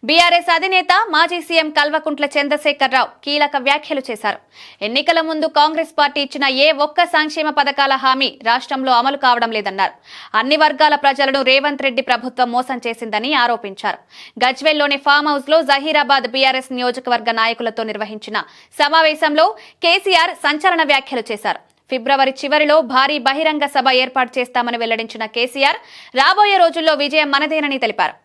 BRS అధినేత మాజీ CM Kalvakuntla Chandrashekar Rao కీలక వ్యాఖ్యలు చేశారు. ఎన్నికల ముందు కాంగ్రెస్ పార్టీ ఇచ్చిన ఏ ఒక్క సంక్షేమ పథకాల హామీ రాష్ట్రంలో అమలు కావడం లేదన్నారు. అన్ని వర్గాల ప్రజలను రేవంత్ రెడ్డి ప్రభుత్వం మోసం చేసిందని ఆరోపించారు. గజ్వేల్లోని ఫామ్ హౌస్ లో జహీరాబాద్ బీఆర్ఎస్ నియోజకవర్గ నాయకులతో నిర్వహించిన సమావేశంలో కేసీఆర్ సంచలన వ్యాఖ్యలు చేశారు. ఫిబ్రవరి చివరిలో భారీ బహిరంగ సభ ఏర్పాటు చేస్తామని వెల్లడించిన కేసీఆర్ రాబోయే రోజుల్లో విజయం మనదేనని తెలిపారు.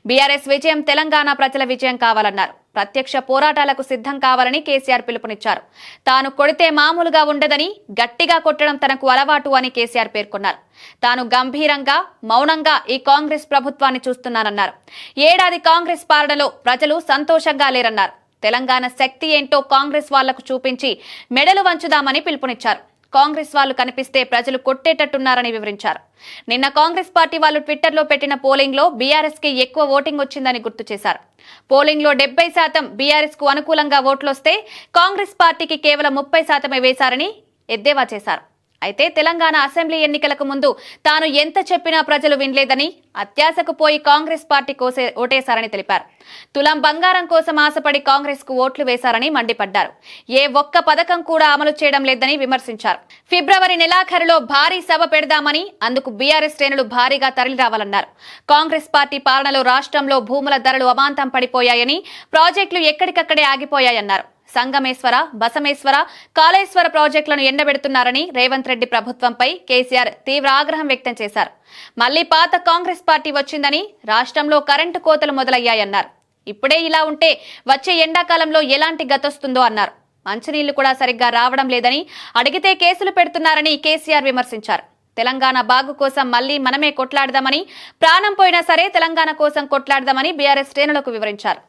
బీఆర్ఎస్ విజయం తెలంగాణ ప్రజల విజయం కావాలన్నారు. ప్రత్యక్ష పోరాటాలకు సిద్ధం కావాలని కేసీఆర్ పిలుపునిచ్చారు. తాను కొడితే మామూలుగా ఉండదని, గట్టిగా కొట్టడం తనకు అలవాటు అని కేసీఆర్ పేర్కొన్నారు. తాను గంభీరంగా, మౌనంగా ఈ కాంగ్రెస్ ప్రభుత్వాన్ని చూస్తున్నానన్నారు. ఏడాది కాంగ్రెస్ పాలనలో ప్రజలు సంతోషంగా లేరన్నారు. తెలంగాణ శక్తి ఏంటో కాంగ్రెస్ వాళ్లకు చూపించి మెడలు వంచుదామని పిలుపునిచ్చారు. కాంగ్రెస్ వాళ్ళు కనిపిస్తే ప్రజలు కొట్టేటట్టున్నారని వివరించారు. నిన్న కాంగ్రెస్ పార్టీ వాళ్ళు ట్విట్టర్లో పెట్టిన పోలింగ్ లో బీఆర్ఎస్ కి ఎక్కువ ఓటింగ్ వచ్చిందని గుర్తు చేశారు. పోలింగ్ లో 70% బీఆర్ఎస్ కు అనుకూలంగా ఓట్లొస్తే కాంగ్రెస్ పార్టీకి కేవలం 30% వేశారని ఎద్దేవా చేశారు. అయితే తెలంగాణ అసెంబ్లీ ఎన్నికలకు ముందు తాను ఎంత చెప్పినా ప్రజలు వినలేదని, అత్యాశకు పోయి కాంగ్రెస్ పార్టీ ఓటేశారని తెలిపారు. తులం బంగారం కోసం ఆశపడి కాంగ్రెస్ కు ఓట్లు వేశారని మండిపడ్డారు. ఏ ఒక్క పథకం కూడా అమలు చేయడం లేదని విమర్శించారు. ఫిబ్రవరి నెలాఖరులో భారీ సభ పెడదామని, అందుకు బీఆర్ఎస్ శ్రేణులు భారీగా తరలిరావాలన్నారు. కాంగ్రెస్ పార్టీ పాలనలో రాష్ట్రంలో భూముల ధరలు అమాంతం పడిపోయాయని, ప్రాజెక్టులు ఎక్కడికక్కడే ఆగిపోయాయన్నారు. సంగమేశ్వర, బసమేశ్వర, కాళేశ్వర ప్రాజెక్టులను ఎండబెడుతున్నారని రేవంత్ రెడ్డి ప్రభుత్వంపై కేసీఆర్ తీవ్ర ఆగ్రహం వ్యక్తం చేశారు. మళ్లీ పాత కాంగ్రెస్ పార్టీ వచ్చిందని, రాష్ట్రంలో కరెంటు కోతలు మొదలయ్యాయన్నారు. ఇప్పుడే ఇలా ఉంటే వచ్చే ఎండాకాలంలో ఎలాంటి గతొస్తుందో అన్నారు. మంచినీళ్లు కూడా సరిగ్గా రావడం లేదని, అడిగితే కేసులు పెడుతున్నారని కేసీఆర్ విమర్శించారు. తెలంగాణ బాగు కోసం మళ్లీ మనమే కొట్లాడదామని, ప్రాణం పోయినా సరే తెలంగాణ కోసం కొట్లాడదామని బీఆర్ఎస్ శ్రేణులకు వివరించారు.